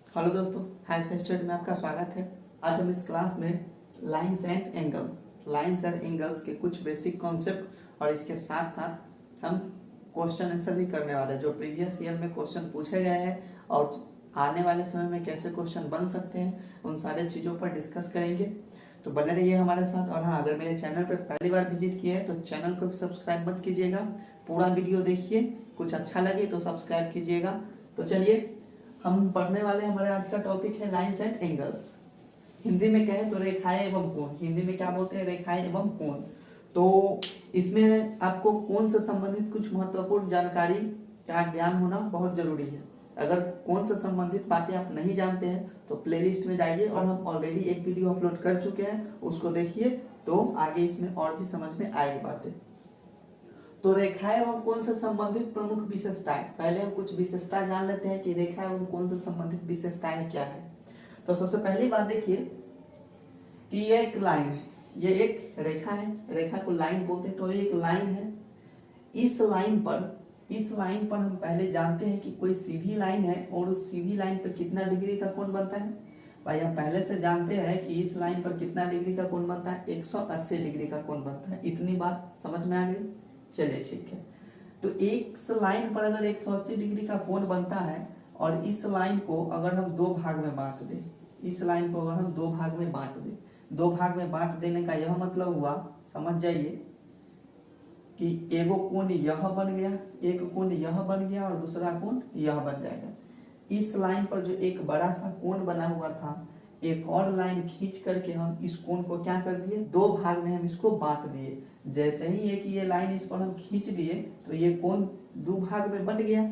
Hello दोस्तों, high फेस्टेड में आपका स्वागत है। आज हम इस क्लास में लाइंस एंड एंगल्स के कुछ बेसिक कॉन्सेप्ट और इसके साथ साथ हम क्वेश्चन आंसर भी करने वाले हैं जो प्रीवियस ईयर में क्वेश्चन पूछे गए हैं और आने वाले समय में कैसे क्वेश्चन बन सकते हैं उन सारे चीज़ों पर डिस्कस करेंगे। तो बने रहिए हमारे साथ। और हाँ, अगर मेरे चैनल पर पहली बार विजिट किए हैं तो चैनल को भी सब्सक्राइब मत कीजिएगा, पूरा वीडियो देखिए, कुछ अच्छा लगे तो सब्सक्राइब कीजिएगा। तो चलिए हम पढ़ने वाले हैं। हमारे आज का टॉपिक है लाइंस एंड एंगल्स। हिंदी में कहें तो रेखाएं एवं कोण। हिंदी में क्या बोलते हैं? रेखाएं एवं कोण। तो इसमें आपको कोण से संबंधित कुछ महत्वपूर्ण जानकारी का ज्ञान होना बहुत जरूरी है। अगर कोण से संबंधित बातें आप नहीं जानते हैं तो प्लेलिस्ट में जाइए और हम ऑलरेडी एक वीडियो अपलोड कर चुके हैं, उसको देखिए तो आगे इसमें और भी समझ में आएगी बातें। तो रेखाएं एवं कोण से संबंधित प्रमुख विशेषताएं। पहले हम कुछ विशेषता जान लेते हैं कि रेखा एवं कोण से संबंधित विशेषताएं क्या है। तो सबसे पहली बात देखिए कि ये एक लाइन है, ये एक रेखा है, रेखा को लाइन बोलते हैं। तो ये एक लाइन है। इस लाइन पर हम पहले जानते हैं कि कोई सीधी लाइन है और उस सीधी लाइन पर कितना डिग्री का कोण बनता है। भाई हम पहले से जानते हैं कि इस लाइन पर कितना डिग्री का कोण बनता है, 180 डिग्री का कोण बनता है। इतनी बात समझ में आ गई? चलिए ठीक है। तो एक लाइन पर अगर 180 डिग्री का कोण बनता है और इस लाइन को अगर हम दो भाग में बांट दें, इस लाइन को अगर हम दो भाग में बांट दें, दो भाग में बांट देने का यह मतलब हुआ, समझ जाइए कि एगो कोण यह बन गया, एक कोण यह बन गया और दूसरा कोण यह बन जाएगा। इस लाइन पर जो एक बड़ा सा कोण बना हुआ था, एक और लाइन खींच करके हम इस कोण को क्या कर दिए, दो भाग में हम इसको बांट दिए। जैसे ही एक ये लाइन इस पर हम खींच दिए तो ये कोण दो भाग में बट गया।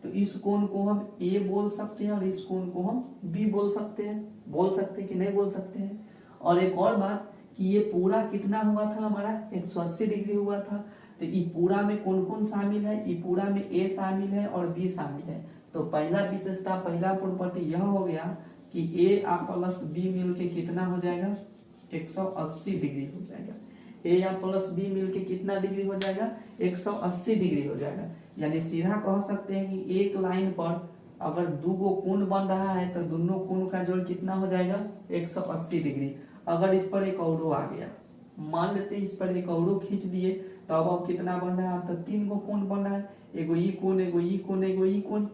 तो इस कोण को हम ए बोल सकते हैं और इस कोण को हम बी बोल सकते हैं कि नहीं बोल सकते हैं। और एक और बात कि ये पूरा कितना हुआ था, हमारा 180 डिग्री हुआ था। तो ये पूरा में कौन कौन शामिल है? ये पूरा में ए शामिल है और बी शामिल है। तो पहला विशेषता, पहला प्रॉपर्टी यह हो गया कि ए आ प्लस बी मिलके कितना हो जाएगा, 180 डिग्री हो जाएगा। ए या प्लस बी मिलके कितना डिग्री हो जाएगा, 180 डिग्री हो जाएगा। यानी सीधा कह सकते हैं कि एक लाइन पर अगर दो गो कोण बन रहा है तो दोनों कोण का जोड़ कितना हो जाएगा, 180 डिग्री। अगर इस पर एक औरो आ गया, मान लेते हैं इस पर एक औरो खींच दिए तो अब कितना बन रहा है, तो तीन गो कोण बन रहा है, एगो ई कोण, एगो ई कोण, एगो ई कोण।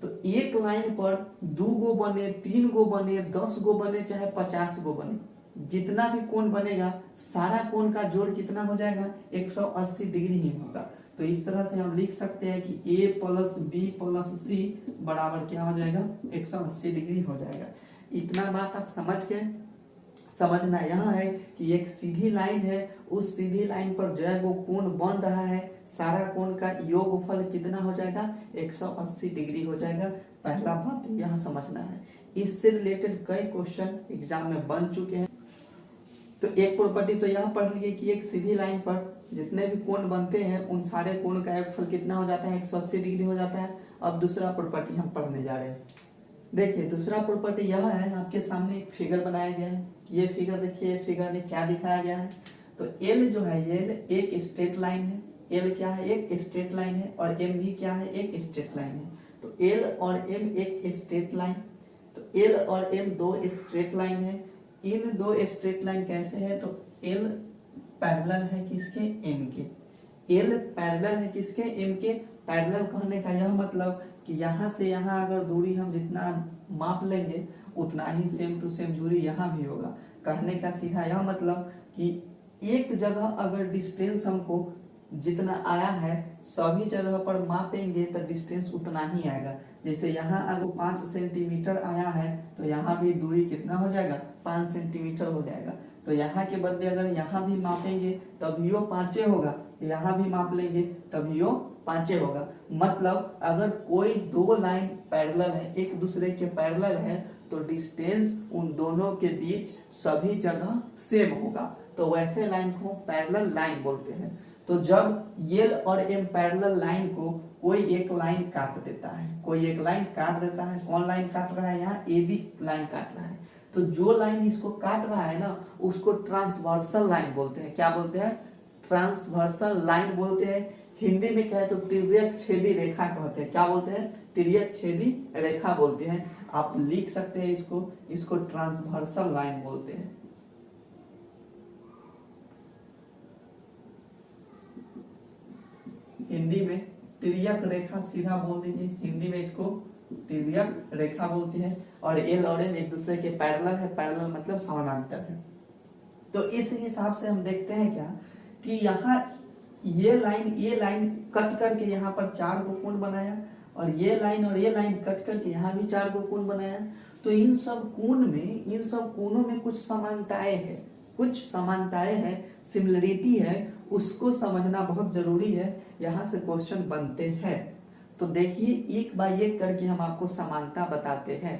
तो एक लाइन पर दो गो बने, तीन गो बने, 10 गो बने, चाहे 50 गो बने, जितना भी कोण बनेगा सारा कोण का जोड़ कितना हो जाएगा, 180 डिग्री ही होगा। तो इस तरह से हम लिख सकते हैं कि ए प्लस बी प्लस सी बराबर क्या हो जाएगा, 180 डिग्री हो जाएगा। इतना बात आप समझ के समझना यहाँ है कि एक सीधी लाइन है, उस सीधी लाइन पर जो है वो कोण बन रहा है, सारा कोण का योगफल कितना हो जाएगा, 180 डिग्री हो जाएगा। पहला बात यहाँ समझना है। इससे रिलेटेड कई क्वेश्चन एग्जाम में बन चुके हैं। तो एक प्रॉपर्टी तो यह पढ़ लिए कि एक सीधी लाइन पर जितने भी कोण बनते हैं उन सारे कोण का योगफल कितना हो जाता है, 180 डिग्री हो जाता है। अब दूसरा प्रॉपर्टी हम पढ़ने जा रहे हैं। देखिए दूसरा प्रॉपर्टी यह है, आपके सामने एक फिगर बनाया गया है। ये फिगर देखिए, फिगर में क्या दिखाया गया है। तो एल जो है, ये एक स्ट्रेट लाइन है। एल क्या है, एक स्ट्रेट लाइन है। और एम भी क्या है, एक स्ट्रेट लाइन है। तो एल और एम एक स्ट्रेट लाइन, तो एल और एम दो स्ट्रेट लाइन है। इन दो स्ट्रेट लाइन कैसे है, तो एल पैरेलल है किसके, एम के। एल पैरेलल है किसके, एम के। पैरेलल कहने का यह मतलब कि यहाँ से यहाँ अगर दूरी हम जितना माप लेंगे उतना ही सेम टू सेम दूरी यहाँ भी होगा। कहने का सीधा यह मतलब कि एक जगह अगर डिस्टेंस हमको जितना आया है सभी जगह पर मापेंगे तो डिस्टेंस उतना ही आएगा। जैसे यहाँ अगर 5 सेंटीमीटर आया है तो यहाँ भी दूरी कितना हो जाएगा, 5 सेंटीमीटर हो जाएगा। तो यहाँ के बदले अगर यहाँ भी मापेंगे तभी वो 5 होगा, यहाँ भी माप लेंगे तभी वो 5 होगा। मतलब अगर कोई दो लाइन पैरेलल है, एक दूसरे के पैरेलल है, तो डिस्टेंस उन दोनों के बीच सभी जगह सेम होगा। तो वैसे लाइन को पैरेलल लाइन बोलते हैं। तो जब एल और एम पैरेलल लाइन को कोई एक लाइन काट देता है, कोई एक लाइन काट देता है, कौन लाइन काट रहा है, यहाँ ए बी लाइन काट रहा है। तो जो लाइन इसको काट रहा है ना उसको ट्रांसवर्सल लाइन बोलते हैं। क्या बोलते हैं, ट्रांसवर्सल लाइन बोलते हैं। हिंदी में कहे तो तिर्यक छेदी रेखा कहते हैं। क्या बोलते हैं? तिर्यक छेदी रेखा बोलते हैं। आप लिख सकते हैं इसको ट्रांसवर्सल लाइन बोलते हैं। हिंदी में तिर्यक रेखा सीधा बोल दीजिए, हिंदी में इसको तिर्यक रेखा बोलते हैं। और एल और एम एक दूसरे के पैरेलल है, पैरेलल मतलब समानांतर है। तो इस हिसाब से हम देखते हैं क्या कि यहाँ ये लाइन कट करके यहाँ पर 4 को कोण बनाया, और ये लाइन कट करके यहाँ भी 4 को कोण बनाया। तो इन सब कोणों में कुछ समानताएं हैं, सिमिलरिटी है, उसको समझना बहुत जरूरी है। यहाँ से क्वेश्चन बनते हैं। तो देखिए एक बाय एक करके हम आपको समानता बताते हैं।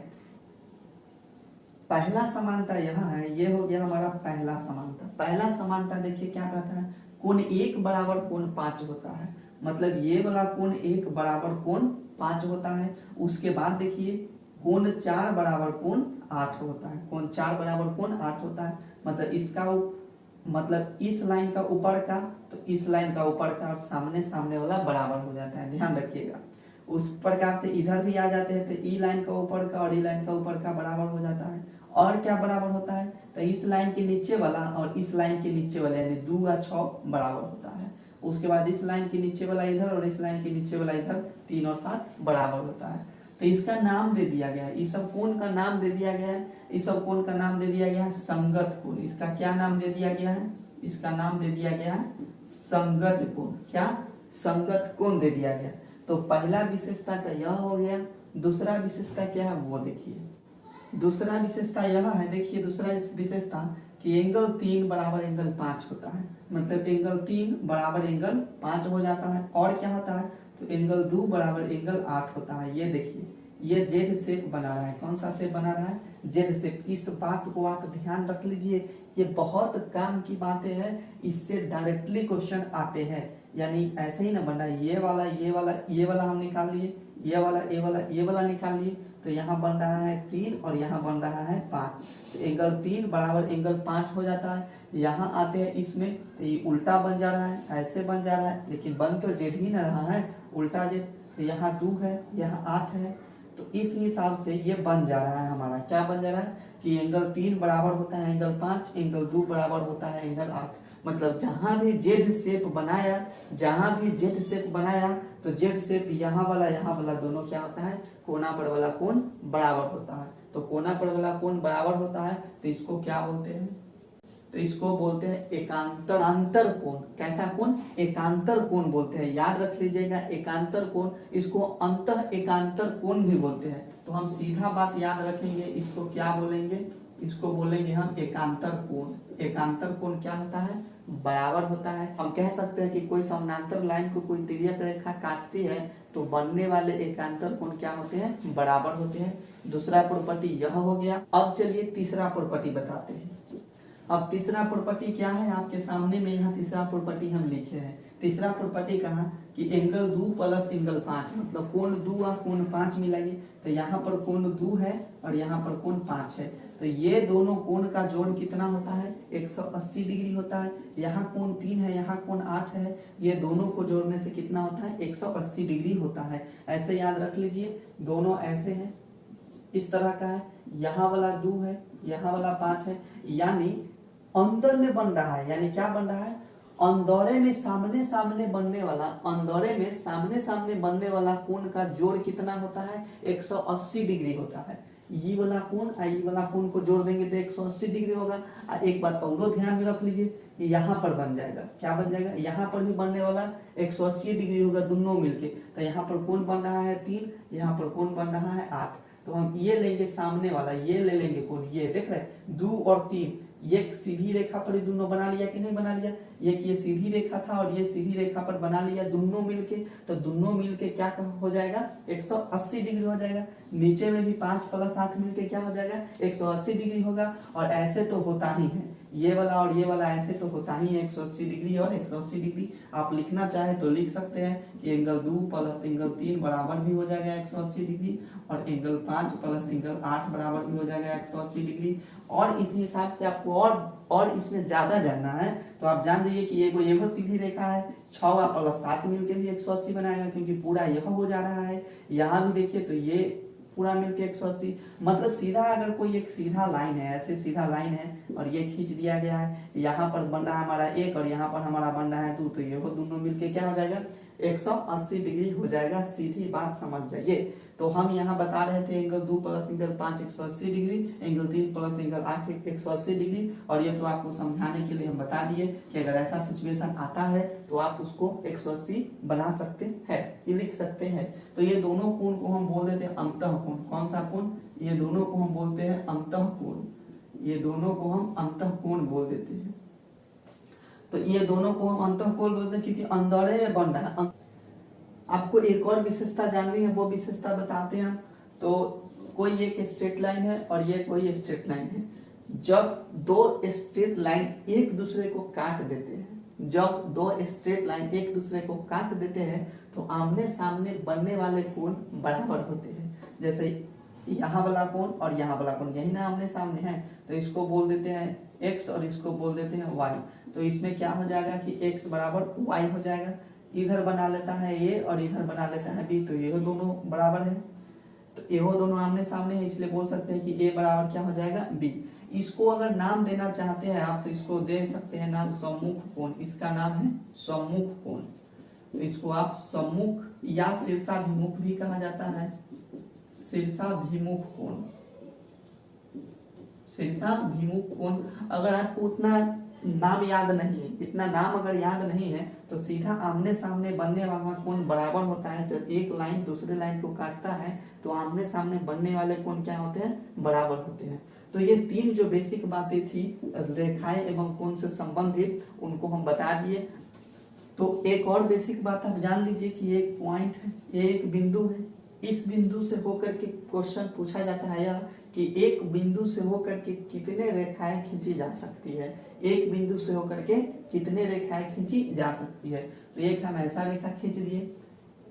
पहला समानता यहाँ है, ये हो गया हमारा पहला समानता। पहला समानता देखिए क्या कहता है, कोण 1 बराबर कोण 5 होता है। मतलब ये वाला कोण 1 बराबर कोण 5 होता है। उसके बाद देखिए कोण 4 बराबर कोण 8 होता है। कोण 4 बराबर कोण 8 होता है। मतलब इस लाइन का ऊपर का तो इस लाइन का ऊपर का और सामने वाला बराबर हो जाता है, ध्यान रखिएगा। उस प्रकार से इधर भी आ जाते हैं तो ई लाइन का ऊपर का और ई लाइन का ऊपर का बराबर हो जाता है। और क्या बराबर होता है, तो इस लाइन के नीचे वाला और इस लाइन के नीचे वाला यानी 2 और 6 बराबर होता है। उसके बाद इस लाइन के नीचे वाला इधर और इस लाइन के नीचे वाला इधर 3 और 7 बराबर होता है। तो इसका नाम दे दिया गया है, इस सब कोण का नाम दे दिया गया है, इस सब कोण का नाम दे दिया गया है संगत कोण। इसका क्या नाम दे दिया गया है, इसका नाम दे दिया गया है संगत कोण। क्या? संगत कोण दे दिया गया। तो पहला विशेषता तो यह हो गया। दूसरा विशेषता क्या है वो देखिए। दूसरा विशेषता यह है, देखिए दूसरा विशेषता कि एंगल 3 बराबर एंगल 5 होता है। मतलब एंगल 3 बराबर एंगल 5 हो जाता है। और क्या होता है, तो एंगल 2 बराबर एंगल 8 होता है। ये देखिए ये जेड शेप बना रहा है। कौन सा शेप बना रहा है? Z shape. इस बात को आप ध्यान रख लीजिए, ये बहुत काम की बातें हैं, इससे डायरेक्टली क्वेश्चन आते हैं। यानी ऐसे ही ना बन रहा है, ये वाला हम निकाल लिए, ये वाला निकाल लिए, तो यहाँ बन रहा है 3 और यहाँ बन रहा है 5। तो एंगल 3 बराबर एंगल 5 हो जाता है। यहाँ आते हैं इसमें तो ये उल्टा बन जा रहा है, ऐसे बन जा रहा है, लेकिन बन तो जेड ही ना रहा है, उल्टा जेड। तो यहाँ 2 है, यहाँ 8 है। तो इस हिसाब से ये बन जा रहा है हमारा। क्या बन जा रहा है कि एंगल 3 बराबर होता है एंगल 5, एंगल 2 बराबर होता है एंगल 8। मतलब जहां भी जेड शेप बनाया तो जेड शेप यहाँ वाला दोनों क्या होता है, कोना पर वाला कोण बराबर होता है। तो कोना पर वाला कोण बराबर होता है तो इसको क्या बोलते हैं, तो इसको बोलते हैं एकांतर कोण। कैसा कोण? एकांतर कोण बोलते हैं। याद रख लीजिएगा एकांतर कोण, इसको अंतः एकांतर कोण भी बोलते हैं। तो हम सीधा बात याद रखेंगे, इसको क्या बोलेंगे, इसको बोलेंगे हम एकांतर कोण। एकांतर कोण क्या होता है? बराबर होता है। हम कह सकते हैं कि कोई समानांतर लाइन को कोई तिर्यक रेखा काटती है तो बनने वाले एकांतर कोण क्या होते हैं? बराबर होते हैं। दूसरा प्रॉपर्टी यह हो गया। अब चलिए तीसरा प्रॉपर्टी बताते हैं। अब तीसरा प्रॉपर्टी क्या है आपके सामने में, यहाँ तीसरा प्रॉपर्टी हम लिखे हैं। तीसरा प्रॉपर्टी कहा कि एंगल 2 प्लस एंगल 5, मतलब कोण 2 और कोण 5 मिलाइए। तो यहाँ पर कोण 2 है और यहाँ पर कोण 5 है। तो ये दोनों कोण का जोड़ कितना होता है? 180 डिग्री होता है। यहाँ कोण 3 है, यहाँ कोण 8 है। ये दोनों को जोड़ने से कितना होता है? 180 डिग्री होता है। ऐसे याद रख लीजिए, दोनों ऐसे हैं, इस तरह का है। यहाँ वाला 2 है, यहाँ वाला 5 है। यानी अंदर में बन रहा है, यानी क्या बन रहा है? अंदौरे में सामने सामने बनने वाला कोण का जोड़ कितना होता है? 180 डिग्री होता है। ये वाला कोण और ये वाला कोण को जोड़ देंगे तो 180 डिग्री होगा। एक बात और ध्यान में रख लीजिए, यहाँ पर बन जाएगा, क्या बन जाएगा? यहाँ पर भी बनने वाला 180 डिग्री होगा दोनों मिलके। तो यहाँ पर कोण बन रहा है 3, यहाँ पर कोण बन रहा है 8। तो हम ये लेंगे सामने वाला, ये ले लेंगे कोण, ये देख रहे हैं 2 और 3, ये सीधी रेखा पर ही दोनों बना लिया कि नहीं बना लिया? एक ये सीधी रेखा था और ये सीधी रेखा पर बना लिया दोनों मिलके। तो दोनों मिलके क्या हो जाएगा? 180 डिग्री हो जाएगा। नीचे में भी 5 + 8 मिलके क्या हो जाएगा? 180 डिग्री होगा। और ऐसे तो होता ही है, ये वाला और ये वाला ऐसे तो होता ही है 180 डिग्री और 180 डिग्री। आप लिखना चाहे तो लिख सकते हैं कि एंगल 2 प्लस एंगल 3 बराबर भी हो जाएगा 180 डिग्री, और एंगल 5 प्लस एंगल 8 बराबर भी हो जाएगा 180 डिग्री। और इस हिसाब से आपको और इसमें ज्यादा जानना है तो आप जान लीजिए कि ये सीधी रेखा है, 6 प्लस 7 मिलके भी 180 बनाएगा, क्योंकि पूरा यह हो जा रहा है। यहाँ भी देखिए तो ये पूरा मिलके 180, मतलब सीधा अगर कोई एक सीधा लाइन है, ऐसे सीधा लाइन है और ये खींच दिया गया है, यहाँ पर बन रहा है हमारा 1 और यहाँ पर हमारा बन रहा है 2, तो ये दोनों मिलके क्या हो जाएगा 180 डिग्री हो जाएगा। सीधी बात समझ जाइए। तो हम यहाँ बता रहे थे angle 2 plus angle 5 180 degree, angle 3 plus angle 8 180 degree, और ये तो आपको समझाने के लिए हम बता दिए कि अगर ऐसा सिचुएशन आता है तो आप उसको 180 बना सकते हैं, ये लिख सकते हैं। तो ये दोनों कोण को हम बोल देते हैं अंतःकोण। कौन सा कोण? ये दोनों को हम बोलते हैं अंतःकोण। ये दोनों को हम अंतःकोण बोल देते हैं। तो ये दोनों को हम अंतःकोण बोलते हैं क्योंकि अंदर में बन रहा है। आपको एक और विशेषता जाननी है, वो विशेषता बताते हैं। तो कोई एक स्ट्रेट लाइन है और ये कोई स्ट्रेट लाइन है। जब दो स्ट्रेट लाइन एक दूसरे को काट देते हैं, जब दो स्ट्रेट लाइन एक दूसरे को काट देते हैं तो आमने सामने बनने वाले कोण बराबर होते हैं। जैसे यहाँ वाला कोण और यहाँ वाला कोण यही ना आमने सामने है, तो इसको बोल देते हैं x और इसको बोल देते हैं y। तो इसमें क्या हो जाएगा कि x बराबर y हो जाएगा। इधर बना लेता है a और इधर बना लेता है b, तो ये दोनों बराबर है। तो ये दोनों आमने सामने है, इसलिए बोल सकते हैं कि a बराबर क्या हो जाएगा b। इसको अगर नाम देना चाहते हैं आप तो इसको दे सकते हैं नाम सम्मुख कोण। इसका नाम है सम्मुख कोण। तो इसको आप सम्मुख या शीर्षाभिमुख भी कहा जाता है, शीर्षाभिमुख कोण। शीर्षाभिमुख कोण। अगर आपको उतना नाम याद नहीं है, इतना नाम अगर याद नहीं है तो सीधा आमने सामने बनने वाला कोण बराबर होता है। जब एक लाइन दूसरे लाइन को काटता है तो आमने सामने बनने वाले कोण क्या होते हैं? बराबर होते हैं। तो ये तीन जो बेसिक बातें थी रेखाएं एवं कोण से संबंधित, उनको हम बता दिए। तो एक और बेसिक बात आप जान लीजिए कि एक पॉइंट है, ये एक बिंदु है। इस बिंदु से होकर के क्वेश्चन पूछा जाता है यह कि एक बिंदु से होकर के कितने रेखाएं खींची जा सकती है। एक बिंदु से होकर के कितने रेखाएं खींची जा सकती है। तो एक हम ऐसा रेखा खींच दिए,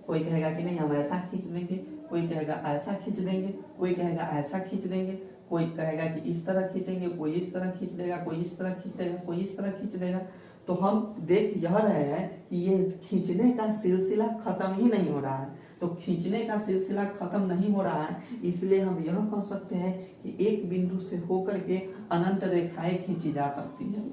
कोई कहेगा कि नहीं हम ऐसा खींच देंगे, कोई कहेगा ऐसा खींच देंगे, कोई कहेगा ऐसा खींच देंगे, कोई कहेगा कि इस तरह खींचेंगे, कोई इस तरह खींच देगा, कोई इस तरह खींच देगा, कोई इस तरह खींच देगा। तो हम देख यह रहे हैं कि ये खींचने का सिलसिला खत्म ही नहीं हो रहा है। तो खींचने का सिलसिला खत्म नहीं हो रहा है, इसलिए हम यह कह सकते हैं कि एक बिंदु से होकर के अनंत रेखाएं खींची जा सकती है।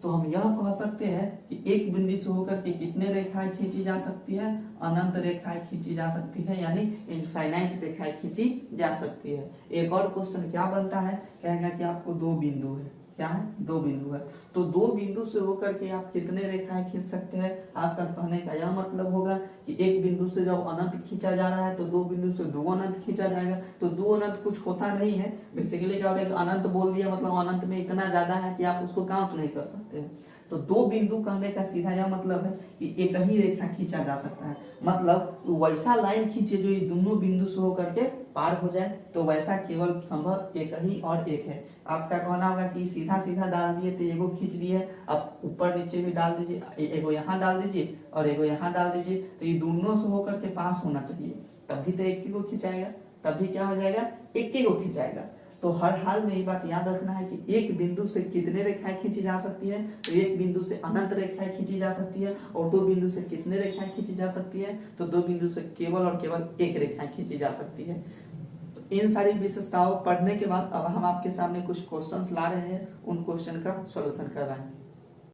तो हम यह कह सकते हैं कि एक बिंदु से होकर के कितने रेखाएं खींची जा सकती है? अनंत रेखाएं खींची जा सकती है, यानी इनफाइनाइट रेखाएं खींची जा सकती है। एक और क्वेश्चन क्या बनता है, कहेगा कि आपको दो बिंदु है, क्या है? दो बिंदु है। तो दो बिंदु से होकर के आप कितने रेखाएं खींच सकते हैं? आपका कहने का यह मतलब होगा कि एक बिंदु से जब अनंत खींचा जा रहा है तो दो बिंदु से दो अनंत खींचा जाएगा। तो दो अनंत कुछ होता नहीं है, बेसिकली क्या होता है, अनंत बोल दिया मतलब अनंत में इतना ज्यादा है कि आप उसको काउंट नहीं कर सकते हैं। तो दो बिंदु कहने का सीधा यह मतलब है कि एक ही रेखा खींचा जा सकता है। मतलब वैसा लाइन खींचे जो ये दोनों बिंदु से होकर के पार हो जाए, तो वैसा केवल संभव एक ही और एक है। आपका कहना होगा कि सीधा सीधा डाल दिए तो एगो खींच दिए, अब ऊपर नीचे भी डाल दीजिए, एगो यहाँ डाल दीजिए और एगो यहाँ डाल दीजिए, तो ये दोनों से होकर के पास होना चाहिए, तभी तो एक ही को खिंचाएगा, तभी क्या हो जाएगा, एक ही को खिंचाएगा। तो हर हाल में ये बात याद रखना है कि एक बिंदु से कितने रेखाएं खींची जा सकती है। तो एक बिंदु से अनंत रेखाएं खींची जा सकती है, और दो बिंदु से कितने रेखाएं खींची जा सकती है, तो दो बिंदु से केवल और केवल एक रेखाएं खींची जा सकती है। तो इन सारी विशेषताओं पढ़ने के बाद अब हम आपके सामने कुछ क्वेश्चंस ला रहे हैं, उन क्वेश्चन का सॉल्यूशन करवाएंगे।